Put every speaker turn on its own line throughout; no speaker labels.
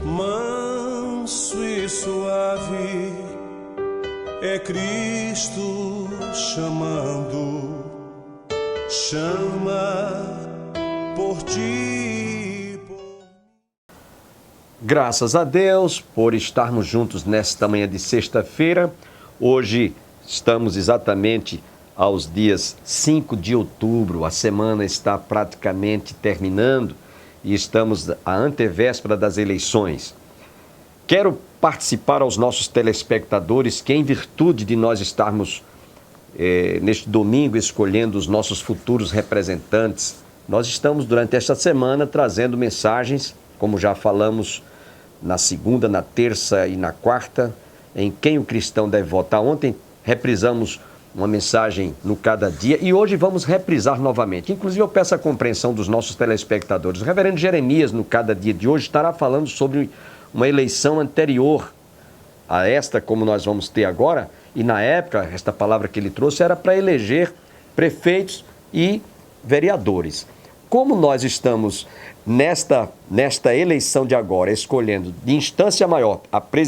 Manso e suave é Cristo chamando, chama por ti.
Graças a Deus por estarmos juntos nesta manhã de sexta-feira. Hoje estamos exatamente aos dias 5 de outubro, a semana está praticamente terminando e estamos à antevéspera das eleições. Quero participar aos nossos telespectadores que, em virtude de nós estarmos neste domingo escolhendo os nossos futuros representantes, nós estamos durante esta semana trazendo mensagens, como já falamos na segunda, na terça e na quarta, em quem o cristão deve votar. Ontem reprisamos uma mensagem no cada dia e hoje vamos reprisar novamente. Inclusive eu peço a compreensão dos nossos telespectadores. O reverendo Jeremias, no cada dia de hoje, estará falando sobre uma eleição anterior a esta, como nós vamos ter agora, e na época, esta palavra que ele trouxe era para eleger prefeitos e vereadores. Como nós estamos nesta eleição de agora, escolhendo de instância maior,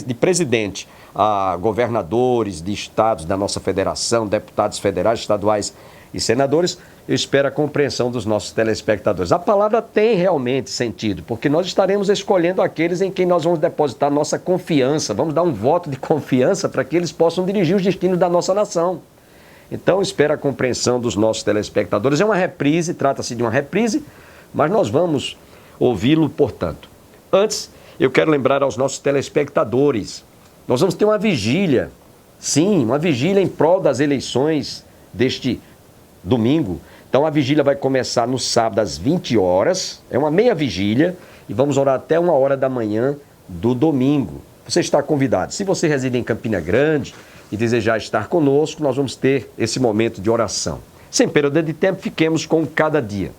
de presidente, a governadores de estados da nossa federação, deputados federais, estaduais e senadores, eu espero a compreensão dos nossos telespectadores. A palavra tem realmente sentido, porque nós estaremos escolhendo aqueles em quem nós vamos depositar nossa confiança, vamos dar um voto de confiança para que eles possam dirigir os destinos da nossa nação. Então, espero a compreensão dos nossos telespectadores. É uma reprise, trata-se de uma reprise, mas nós vamos ouvi-lo, portanto. Antes, eu quero lembrar aos nossos telespectadores, nós vamos ter uma vigília, sim, uma vigília em prol das eleições deste domingo. Então, a vigília vai começar no sábado às 20 horas, é uma meia vigília, e vamos orar até 1h da manhã do domingo. Você está convidado. Se você reside em Campina Grande e desejar estar conosco, nós vamos ter esse momento de oração. Sem perda de tempo, fiquemos com cada dia.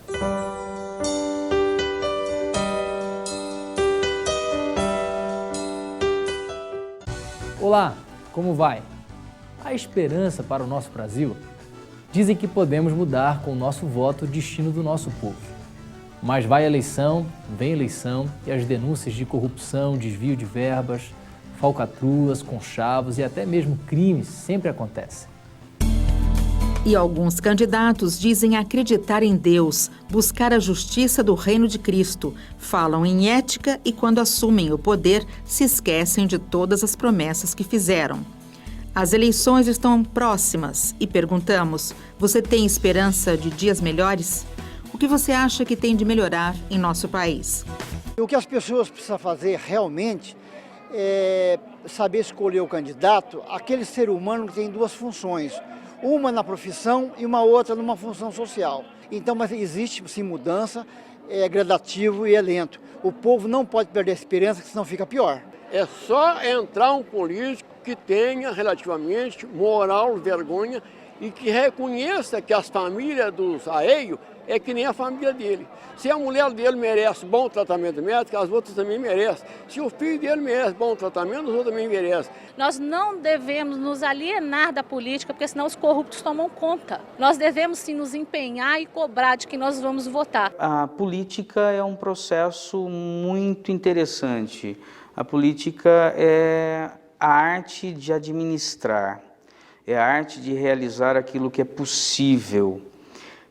Olá, como vai? Há esperança para o nosso Brasil? Dizem que podemos mudar com o nosso voto o destino do nosso povo. Mas vai a eleição, vem eleição e as denúncias de corrupção, desvio de verbas, falcatruas, conchavos e até mesmo crimes sempre acontecem.
E alguns candidatos dizem acreditar em Deus, buscar a justiça do reino de Cristo, falam em ética e quando assumem o poder se esquecem de todas as promessas que fizeram. As eleições estão próximas e perguntamos, você tem esperança de dias melhores? O que você acha que tem de melhorar em nosso país?
O que as pessoas precisam fazer realmente é saber escolher o candidato, aquele ser humano que tem duas funções, uma na profissão e uma outra numa função social. Então, mas existe sim mudança, é gradativo e é lento. O povo não pode perder a esperança, que senão fica pior.
É só entrar um político que tenha relativamente moral, vergonha e que reconheça que as famílias dos alheios é que nem a família dele. Se a mulher dele merece bom tratamento médico, as outras também merecem. Se o filho dele merece bom tratamento, os outros também merecem.
Nós não devemos nos alienar da política, porque senão os corruptos tomam conta. Nós devemos sim nos empenhar e cobrar de que nós vamos votar.
A política é um processo muito interessante. A política é a arte de administrar, é a arte de realizar aquilo que é possível.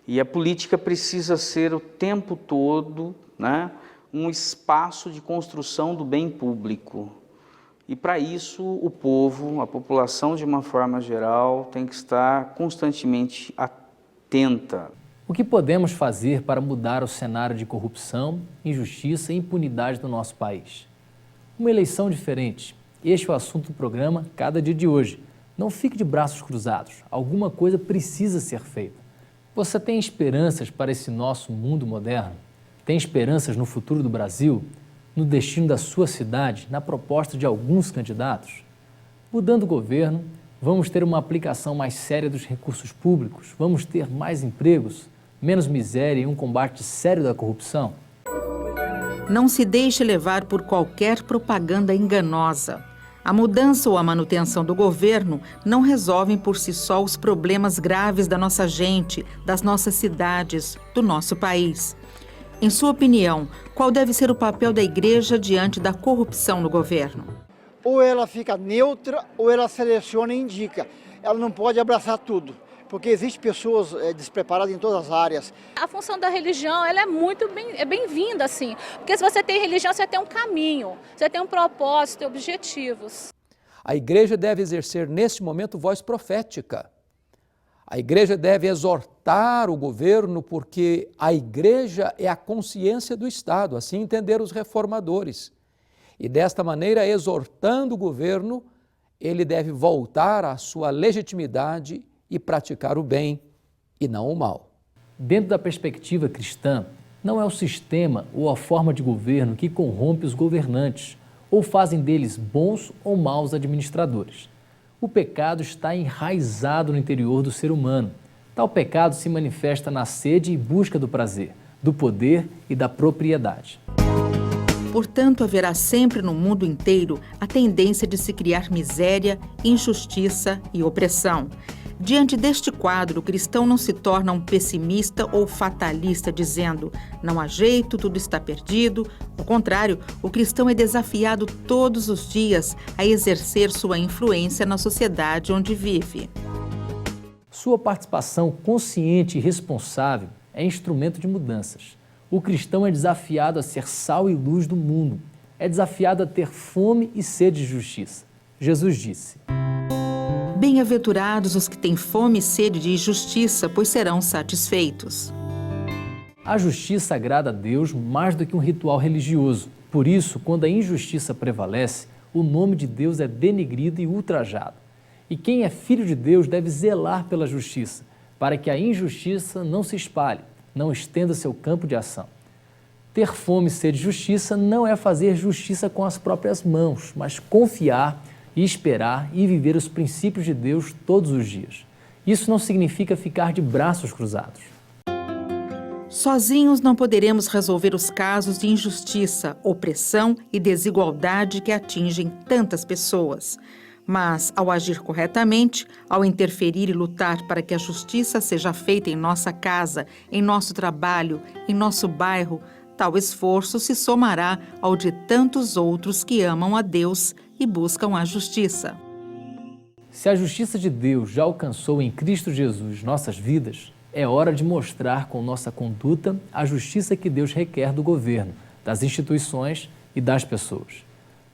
E a política precisa ser o tempo todo, né, um espaço de construção do bem público. E para isso o povo, a população de uma forma geral, tem que estar constantemente atenta.
O que podemos fazer para mudar o cenário de corrupção, injustiça e impunidade do nosso país? Uma eleição diferente. Este é o assunto do programa Cada Dia de hoje. Não fique de braços cruzados. Alguma coisa precisa ser feita. Você tem esperanças para esse nosso mundo moderno? Tem esperanças no futuro do Brasil? No destino da sua cidade? Na proposta de alguns candidatos? Mudando o governo, vamos ter uma aplicação mais séria dos recursos públicos? Vamos ter mais empregos? menos miséria e um combate sério da corrupção?
Não se deixe levar por qualquer propaganda enganosa. A mudança ou a manutenção do governo não resolvem por si só os problemas graves da nossa gente, das nossas cidades, do nosso país. Em sua opinião, qual deve ser o papel da igreja diante da corrupção no governo?
Ou ela fica neutra ou ela seleciona e indica. Ela não pode abraçar tudo, porque existem pessoas despreparadas em todas as áreas.
A função da religião ela é bem-vinda, assim, porque se você tem religião, você tem um caminho, você tem um propósito, objetivos.
A igreja deve exercer, neste momento, voz profética. A igreja deve exortar o governo, porque a igreja é a consciência do Estado, assim entenderam os reformadores. E desta maneira, exortando o governo, ele deve voltar à sua legitimidade e praticar o bem e não o mal.
Dentro da perspectiva cristã, não é o sistema ou a forma de governo que corrompe os governantes ou fazem deles bons ou maus administradores. O pecado está enraizado no interior do ser humano. Tal pecado se manifesta na sede e busca do prazer, do poder e da propriedade.
Portanto, haverá sempre no mundo inteiro a tendência de se criar miséria, injustiça e opressão. Diante deste quadro, o cristão não se torna um pessimista ou fatalista, dizendo não há jeito, tudo está perdido. Ao contrário, o cristão é desafiado todos os dias a exercer sua influência na sociedade onde vive.
Sua participação consciente e responsável é instrumento de mudanças. O cristão é desafiado a ser sal e luz do mundo. É desafiado a ter fome e sede de justiça. Jesus disse:
bem-aventurados os que têm fome e sede de justiça, pois serão satisfeitos.
A justiça agrada a Deus mais do que um ritual religioso. Por isso, quando a injustiça prevalece, o nome de Deus é denegrido e ultrajado. E quem é filho de Deus deve zelar pela justiça, para que a injustiça não se espalhe, não estenda seu campo de ação. Ter fome e sede de justiça não é fazer justiça com as próprias mãos, mas confiar e esperar e viver os princípios de Deus todos os dias. Isso não significa ficar de braços cruzados.
Sozinhos não poderemos resolver os casos de injustiça, opressão e desigualdade que atingem tantas pessoas. Mas, ao agir corretamente, ao interferir e lutar para que a justiça seja feita em nossa casa, em nosso trabalho, em nosso bairro, tal esforço se somará ao de tantos outros que amam a Deus e buscam a justiça.
Se a justiça de Deus já alcançou em Cristo Jesus nossas vidas, é hora de mostrar com nossa conduta a justiça que Deus requer do governo, das instituições e das pessoas.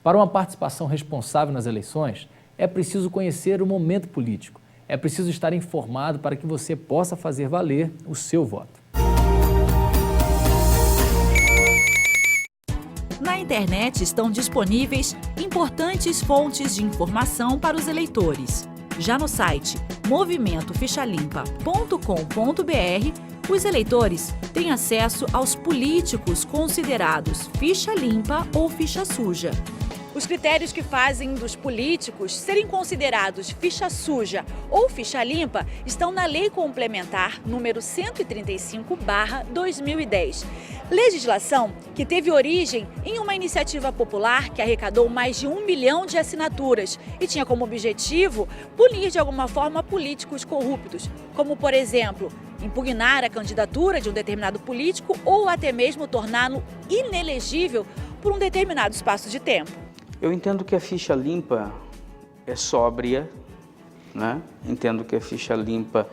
Para uma participação responsável nas eleições, é preciso conhecer o momento político. É preciso estar informado para que você possa fazer valer o seu voto.
Na internet estão disponíveis importantes fontes de informação para os eleitores. Já no site movimentofichalimpa.com.br, os eleitores têm acesso aos políticos considerados ficha limpa ou ficha suja. Os critérios que fazem dos políticos serem considerados ficha suja ou ficha limpa estão na Lei Complementar número 135/2010. Legislação que teve origem em uma iniciativa popular que arrecadou mais de 1 milhão de assinaturas e tinha como objetivo punir de alguma forma políticos corruptos, como, por exemplo, impugnar a candidatura de um determinado político ou até mesmo torná-lo inelegível por um determinado espaço de tempo.
Eu entendo que a ficha limpa é sóbria, né? Entendo que a ficha limpa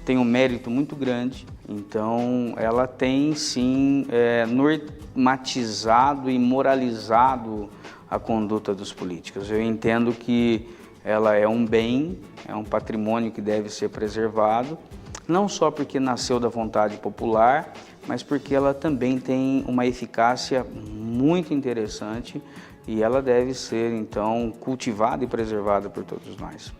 tem um mérito muito grande, então ela tem sim normatizado e moralizado a conduta dos políticos. Eu entendo que ela é um bem, é um patrimônio que deve ser preservado, não só porque nasceu da vontade popular, mas porque ela também tem uma eficácia muito interessante e ela deve ser, então, cultivada e preservada por todos nós.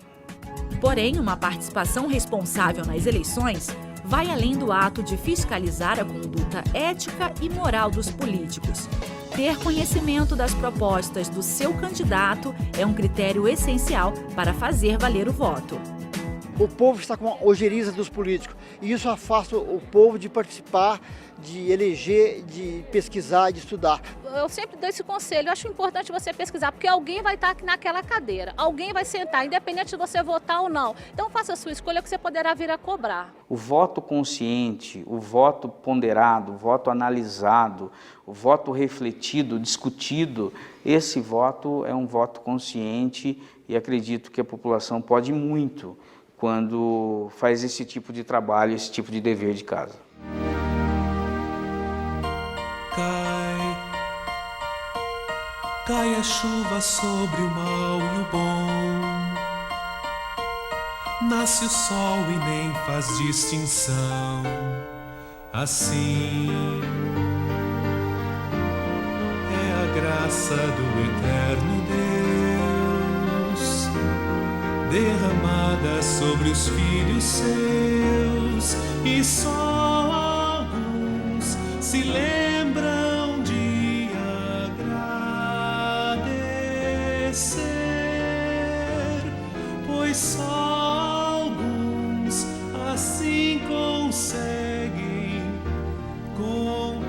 Porém, uma participação responsável nas eleições vai além do ato de fiscalizar a conduta ética e moral dos políticos. Ter conhecimento das propostas do seu candidato é um critério essencial para fazer valer o voto.
o povo está com a ojeriza dos políticos. E isso afasta o povo de participar, de eleger, de pesquisar, de estudar.
Eu sempre dou esse conselho, eu acho importante você pesquisar, porque alguém vai estar naquela cadeira, alguém vai sentar, independente de você votar ou não. Então faça a sua escolha que você poderá vir a cobrar.
O voto consciente, o voto ponderado, o voto analisado, o voto refletido, discutido, esse voto é um voto consciente e acredito que a população pode muito quando faz esse tipo de trabalho, esse tipo de dever de casa.
Cai a chuva sobre o mal e o bom. Nasce o sol e nem faz distinção. Assim é a graça do eterno Deus, derramada sobre os filhos seus, e só alguns se lembram de agradecer, pois só alguns assim conseguem compreender.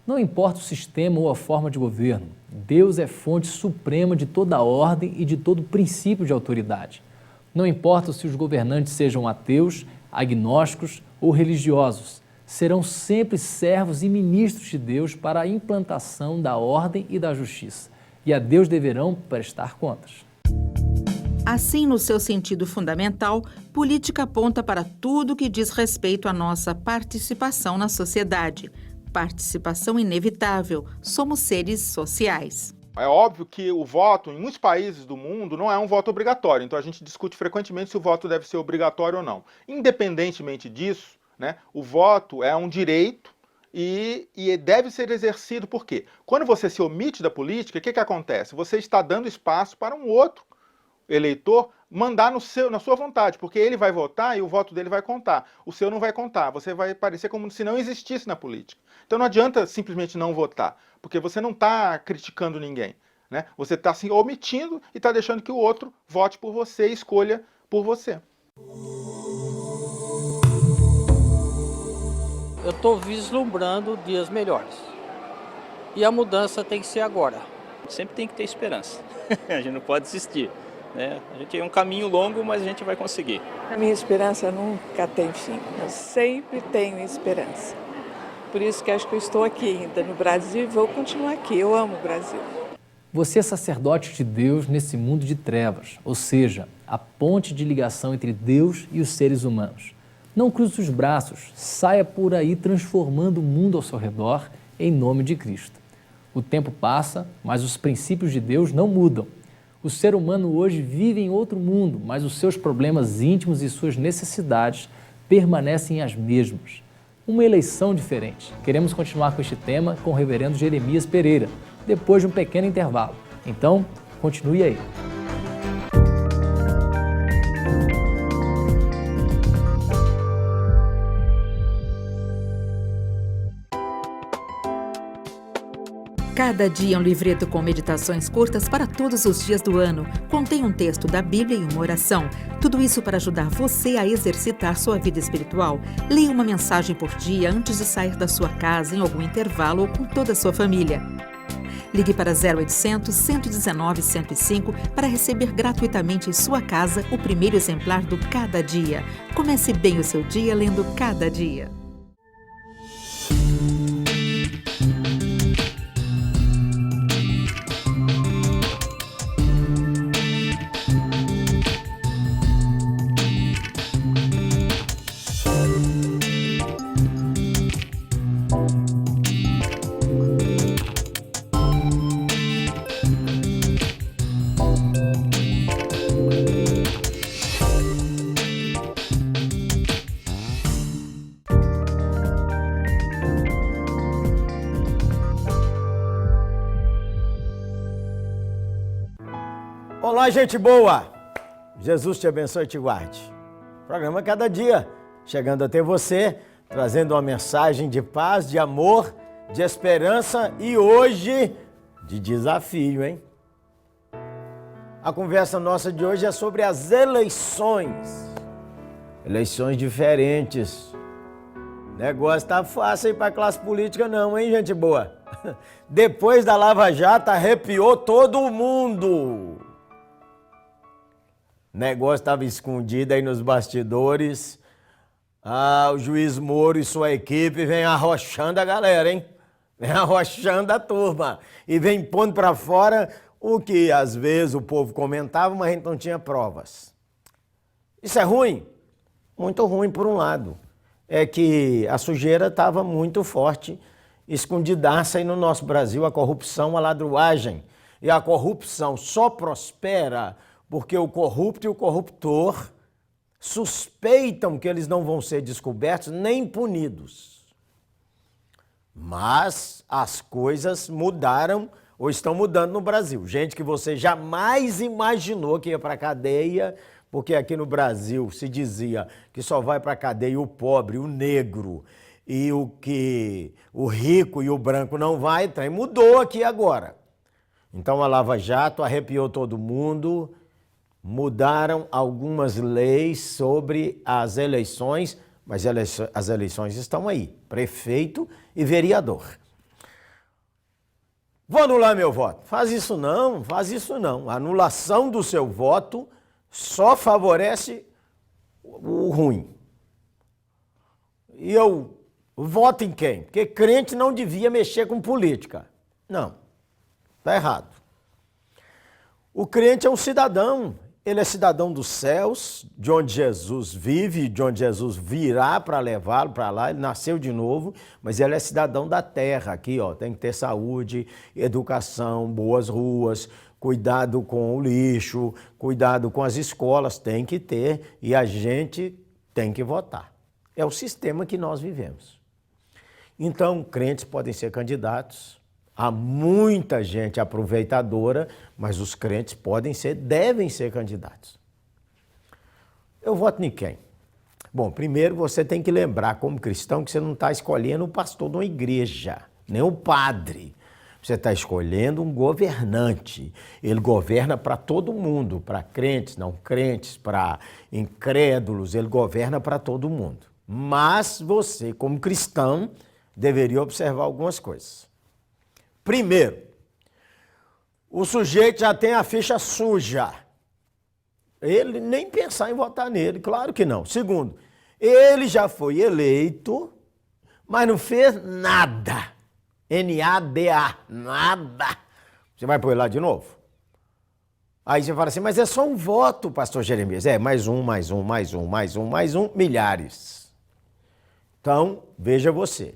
Não importa o sistema ou a forma de governo, Deus é fonte suprema de toda a ordem e de todo princípio de autoridade. Não importa se os governantes sejam ateus, agnósticos ou religiosos, serão sempre servos e ministros de Deus para a implantação da ordem e da justiça, e a Deus deverão prestar contas.
Assim, no seu sentido fundamental, política aponta para tudo que diz respeito à nossa participação na sociedade. Participação inevitável, somos seres sociais.
É óbvio que o voto, em muitos países do mundo, não é um voto obrigatório, então a gente discute frequentemente se o voto deve ser obrigatório ou não. Independentemente disso, né, o voto é um direito e deve ser exercido por quê? Quando você se omite da política, o que acontece? Você está dando espaço para um outro eleitor mandar na sua vontade, porque ele vai votar e o voto dele vai contar. O seu não vai contar, você vai parecer como se não existisse na política. Então não adianta simplesmente não votar, porque você não está criticando ninguém, né? Você está se omitindo e está deixando que o outro vote por você e escolha por você.
Eu estou vislumbrando dias melhores. E a mudança tem que ser agora.
Sempre tem que ter esperança. A gente não pode desistir. A gente tem um caminho longo, mas a gente vai conseguir.
A minha esperança nunca tem fim. Eu sempre tenho esperança. Por isso que acho que eu estou aqui ainda no Brasil e vou continuar aqui. Eu amo o Brasil.
Você é sacerdote de Deus nesse mundo de trevas, ou seja, a ponte de ligação entre Deus e os seres humanos. Não cruze os braços, saia por aí transformando o mundo ao seu redor em nome de Cristo. O tempo passa, mas os princípios de Deus não mudam. O ser humano hoje vive em outro mundo, mas os seus problemas íntimos e suas necessidades permanecem as mesmas. Uma eleição diferente. Queremos continuar com este tema com o reverendo Jeremias Pereira, depois de um pequeno intervalo. Então, continue aí.
Cada dia é um livreto com meditações curtas para todos os dias do ano. Contém um texto da Bíblia e uma oração. Tudo isso para ajudar você a exercitar sua vida espiritual. Leia uma mensagem por dia antes de sair da sua casa, em algum intervalo ou com toda a sua família. Ligue para 0800 119 105 para receber gratuitamente em sua casa o primeiro exemplar do Cada Dia. Comece bem o seu dia lendo Cada Dia.
Olá, gente boa! Jesus te abençoe e te guarde. Programa Cada Dia, chegando até você, trazendo uma mensagem de paz, de amor, de esperança e hoje de desafio, hein? A conversa nossa de hoje é sobre as eleições. Eleições diferentes. O negócio tá fácil aí para a classe política não, hein, gente boa? Depois da Lava Jato, arrepiou todo mundo. O negócio estava escondido aí nos bastidores. O juiz Moro e sua equipe vem arrochando a galera, hein? Vem arrochando a turma. E vem pondo para fora o que às vezes o povo comentava, mas a gente não tinha provas. Isso é ruim? Muito ruim por um lado. É que a sujeira estava muito forte, escondidaça aí no nosso Brasil, a corrupção, a ladruagem. E a corrupção só prospera porque o corrupto e o corruptor suspeitam que eles não vão ser descobertos nem punidos. Mas as coisas mudaram ou estão mudando no Brasil. Gente que você jamais imaginou que ia para a cadeia, porque aqui no Brasil se dizia que só vai para a cadeia o pobre, o negro, e o rico e o branco não vai, então mudou aqui agora. Então a Lava Jato arrepiou todo mundo, mudaram algumas leis sobre as eleições, mas as eleições estão aí, prefeito e vereador. Vou anular meu voto. Faz isso não, faz isso não. A anulação do seu voto só favorece o ruim. E eu voto em quem? Porque crente não devia mexer com política. Não, está errado. O crente é um cidadão. Ele é cidadão dos céus, de onde Jesus vive, de onde Jesus virá para levá-lo para lá. Ele nasceu de novo, mas ele é cidadão da terra. Aqui, ó, tem que ter saúde, educação, boas ruas, cuidado com o lixo, cuidado com as escolas, tem que ter, e a gente tem que votar. É o sistema que nós vivemos. Então, crentes podem ser candidatos. Há muita gente aproveitadora, mas os crentes devem ser candidatos. Eu voto em quem? Bom, primeiro você tem que lembrar, como cristão, que você não está escolhendo o pastor de uma igreja, nem o padre. Você está escolhendo um governante. Ele governa para todo mundo, para crentes, não crentes, para incrédulos, ele governa para todo mundo. Mas você, como cristão, deveria observar algumas coisas. Primeiro, o sujeito já tem a ficha suja. Ele nem pensar em votar nele, claro que não. Segundo, ele já foi eleito, mas não fez nada. N-A-D-A, nada. Você vai pôr ele lá de novo? Aí você fala assim, mas é só um voto, pastor Jeremias. É, mais um, milhares. Então, veja você.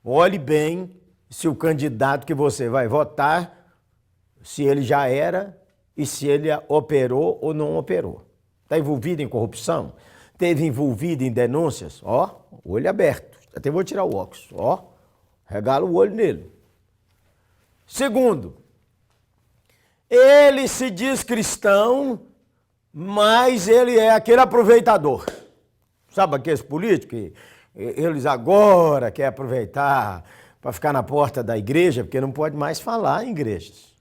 Olhe bem se o candidato que você vai votar, se ele já era e se ele operou ou não operou. Está envolvido em corrupção? Esteve envolvido em denúncias? Ó, olho aberto. Até vou tirar o óculos. Ó, regala o olho nele. Segundo, ele se diz cristão, mas ele é aquele aproveitador. Sabe aqueles políticos que eles agora querem aproveitar para ficar na porta da igreja, porque não pode mais falar em igrejas.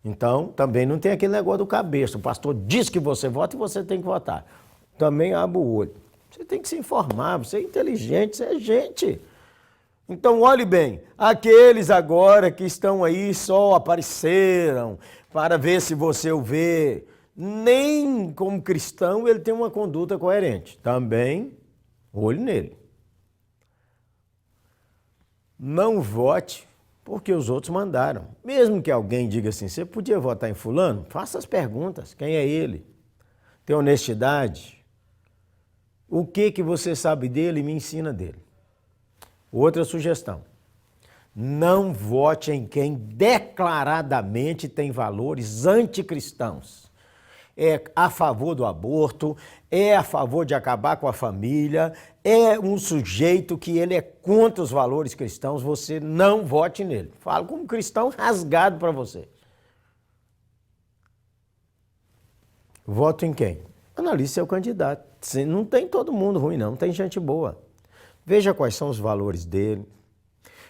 Então, também não tem aquele negócio do cabeça. O pastor diz que você vota e você tem que votar. Também abre o olho. Você tem que se informar, você é inteligente, você é gente. Então, olhe bem, aqueles agora que estão aí só apareceram para ver se você o vê, nem como cristão ele tem uma conduta coerente. Também, olhe nele. Não vote porque os outros mandaram. Mesmo que alguém diga assim, você podia votar em fulano? Faça as perguntas. Quem é ele? Tem honestidade? O que você sabe dele e me ensina dele? Outra sugestão. Não vote em quem declaradamente tem valores anticristãos. É a favor do aborto, é a favor de acabar com a família, é um sujeito que ele é contra os valores cristãos, você não vote nele. Falo como cristão rasgado para você. Voto em quem? Analise seu candidato. Não tem todo mundo ruim, não. Tem gente boa. Veja quais são os valores dele.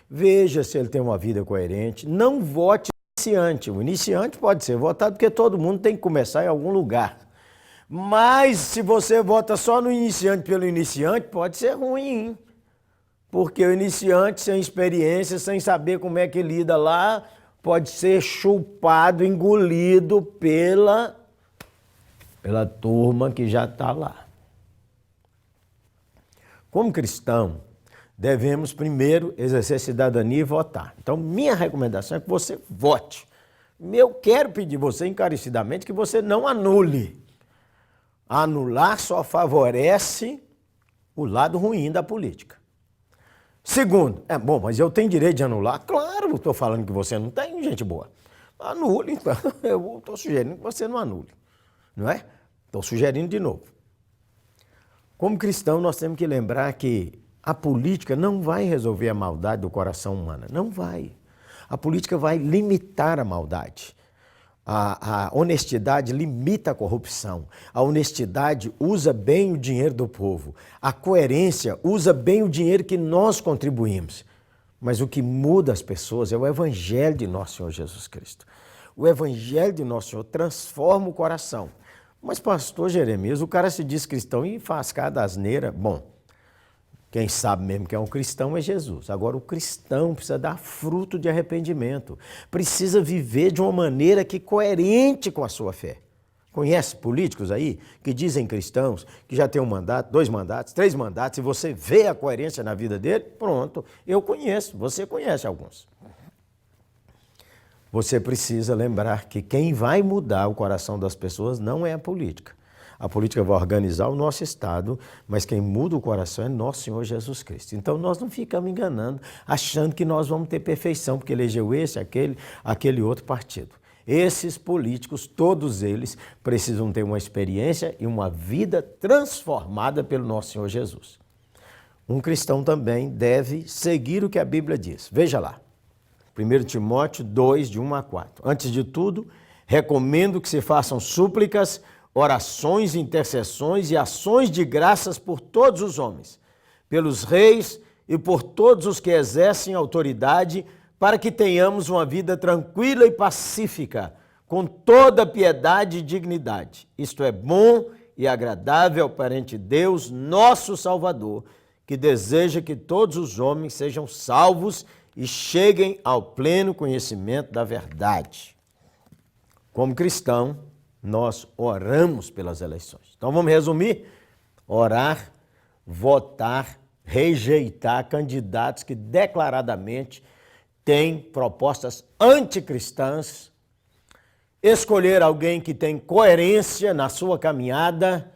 Veja se ele tem uma vida coerente. Não vote iniciante. O iniciante pode ser votado porque todo mundo tem que começar em algum lugar. Mas se você vota só no iniciante pelo iniciante, pode ser ruim. Porque o iniciante, sem experiência, sem saber como é que lida lá, pode ser chupado, engolido pela turma que já está lá. Como cristão, devemos primeiro exercer cidadania e votar. Então, minha recomendação é que você vote. Eu quero pedir você encarecidamente que você não anule. Anular só favorece o lado ruim da política. Segundo, mas eu tenho direito de anular? Claro, estou falando que você não tem, gente boa. Anule, então. Eu estou sugerindo que você não anule. Não é? Estou sugerindo de novo. Como cristão, nós temos que lembrar que a política não vai resolver a maldade do coração humano. Não vai. A política vai limitar a maldade. A honestidade limita a corrupção. A honestidade usa bem o dinheiro do povo. A coerência usa bem o dinheiro que nós contribuímos. Mas o que muda as pessoas é o Evangelho de nosso Senhor Jesus Cristo. O Evangelho de nosso Senhor transforma o coração. Mas, pastor Jeremias, o cara se diz cristão e faz cada asneira. Bom, quem sabe mesmo que é um cristão é Jesus. Agora, o cristão precisa dar fruto de arrependimento. Precisa viver de uma maneira que é coerente com a sua fé. Conhece políticos aí que dizem cristãos, que já tem um mandato, 2 mandatos, 3 mandatos, e você vê a coerência na vida dele? Pronto, eu conheço, você conhece alguns. Você precisa lembrar que quem vai mudar o coração das pessoas não é a política. A política vai organizar o nosso Estado, mas quem muda o coração é nosso Senhor Jesus Cristo. Então nós não ficamos enganando, achando que nós vamos ter perfeição, porque elegeu esse, aquele outro partido. Esses políticos, todos eles, precisam ter uma experiência e uma vida transformada pelo nosso Senhor Jesus. Um cristão também deve seguir o que a Bíblia diz. Veja lá, 1 Timóteo 2, de 1 a 4. Antes de tudo, recomendo que se façam súplicas, orações, intercessões e ações de graças por todos os homens, pelos reis e por todos os que exercem autoridade, para que tenhamos uma vida tranquila e pacífica, com toda piedade e dignidade. Isto é bom e agradável perante Deus, nosso Salvador, que deseja que todos os homens sejam salvos e cheguem ao pleno conhecimento da verdade. Como cristão, nós oramos pelas eleições. Então vamos resumir? Orar, votar, rejeitar candidatos que declaradamente têm propostas anticristãs, escolher alguém que tem coerência na sua caminhada,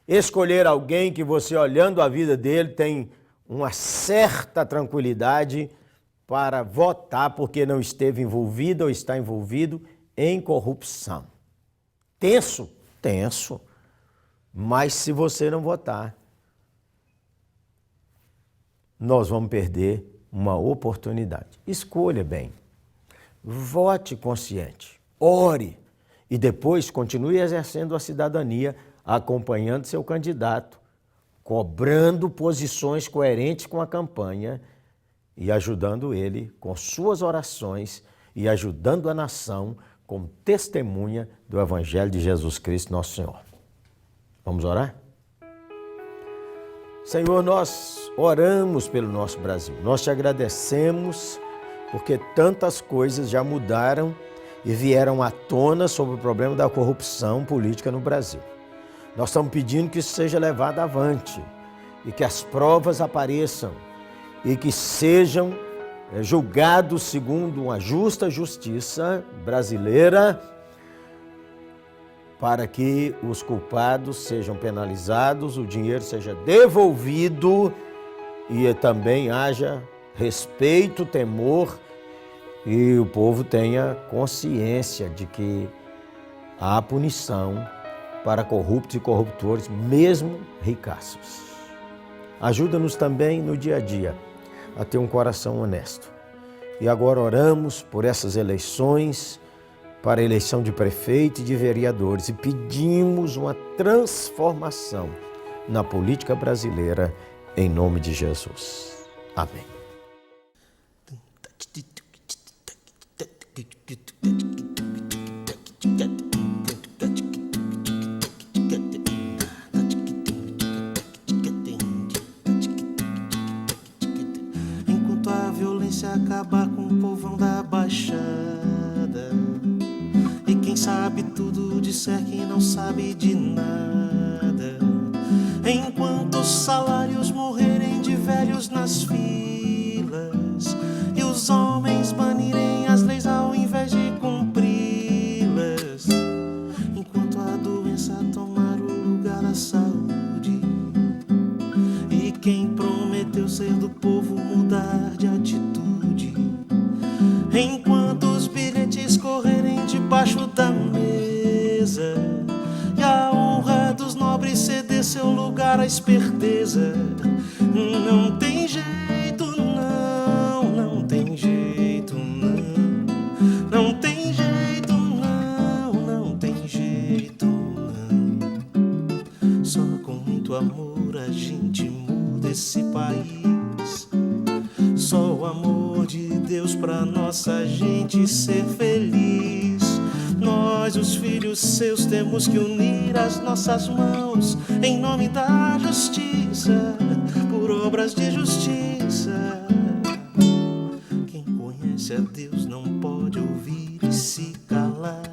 escolher alguém que você, olhando a vida dele, tem uma certa tranquilidade para votar porque não esteve envolvido ou está envolvido em corrupção. Tenso? Tenso. Mas se você não votar, nós vamos perder uma oportunidade. Escolha bem. Vote consciente. Ore. E depois continue exercendo a cidadania, acompanhando seu candidato, cobrando posições coerentes com a campanha e ajudando ele com suas orações e ajudando a nação como testemunha do Evangelho de Jesus Cristo, nosso Senhor. Vamos orar? Senhor, nós oramos pelo nosso Brasil. Nós te agradecemos porque tantas coisas já mudaram e vieram à tona sobre o problema da corrupção política no Brasil. Nós estamos pedindo que isso seja levado avante e que as provas apareçam e que sejam julgados segundo uma justa justiça brasileira, para que os culpados sejam penalizados, o dinheiro seja devolvido e também haja respeito, temor e o povo tenha consciência de que há punição para corruptos e corruptores, mesmo ricaços. Ajuda-nos também no dia a dia a ter um coração honesto. E agora oramos por essas eleições, para a eleição de prefeito e de vereadores e pedimos uma transformação na política brasileira em nome de Jesus. Amém.
Enquanto a violência acabar com o povão da Baixada, e quem sabe tudo disser que não sabe de nada, enquanto os salários morrerem de velhos nas filas e os homens banirem as leis ao invés de cumpri-las, enquanto a doença tomar o lugar da saúde e quem prometeu ser do povo mudar de atitude, enquanto os bilhetes correrem debaixo da mesa e a honra dos nobres ceder seu lugar à esperteza, não tem jeito, não tem jeito, não tem jeito, não tem jeito, não. Só com muito amor a gente muda esse país. Só o amor de Deus pra nossa gente ser feliz. Nós, os filhos seus, temos que unir as nossas mãos em nome da justiça, por obras de justiça. Quem conhece a Deus não pode ouvir e se calar.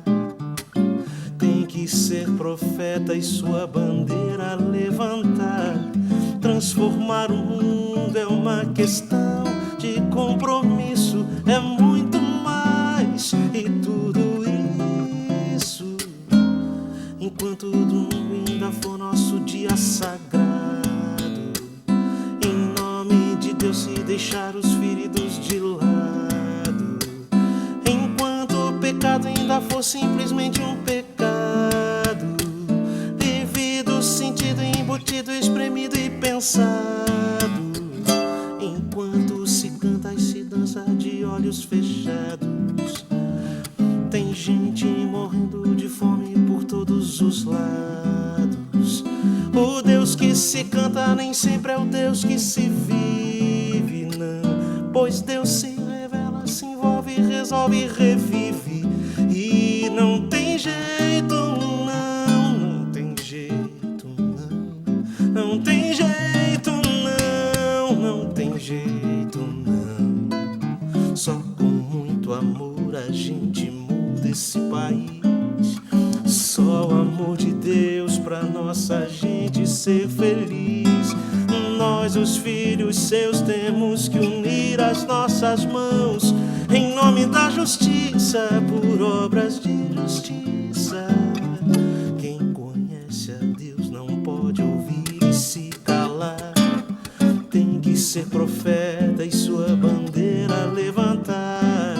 Tem que ser profeta e sua bandeira levantar. Transformar o mundo é uma questão de compromisso, é muito mais. E tudo isso enquanto o domingo ainda for nosso dia sagrado, em nome de Deus, se deixar os feridos de lado, enquanto o pecado ainda for simplesmente um pecado, vivido, sentido, embutido, espremido e pensado, enquanto se canta e se dança de olhos fechados, tem gente morrendo de fome por todos os lados. O Deus que se canta nem sempre é o Deus que se vive, não, pois Deus se revela, se envolve, resolve, revive. E não tem jeito, não tem jeito, não tem jeito, não tem jeito, não. Só com muito amor a gente muda esse país. Só o amor de Deus pra nossa gente ser feliz. Nós, os filhos seus, temos que unir as nossas mãos em nome da justiça, por obras de justiça. Quem conhece a Deus não pode ouvir e se calar. Tem que ser profeta e sua bandeira levantar.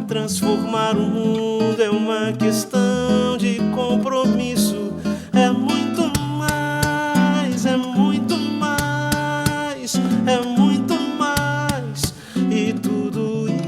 Transformar o mundo é uma questão de compromisso. É muito mais, é muito mais, é muito mais. E tudo isso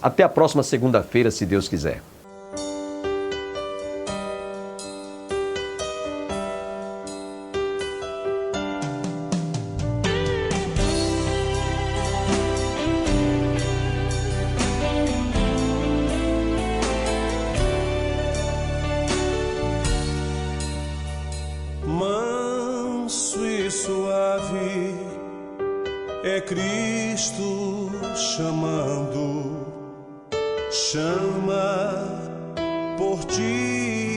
Até a próxima segunda-feira, se Deus quiser.
Manso e suave é Cristo chamando, chama por ti.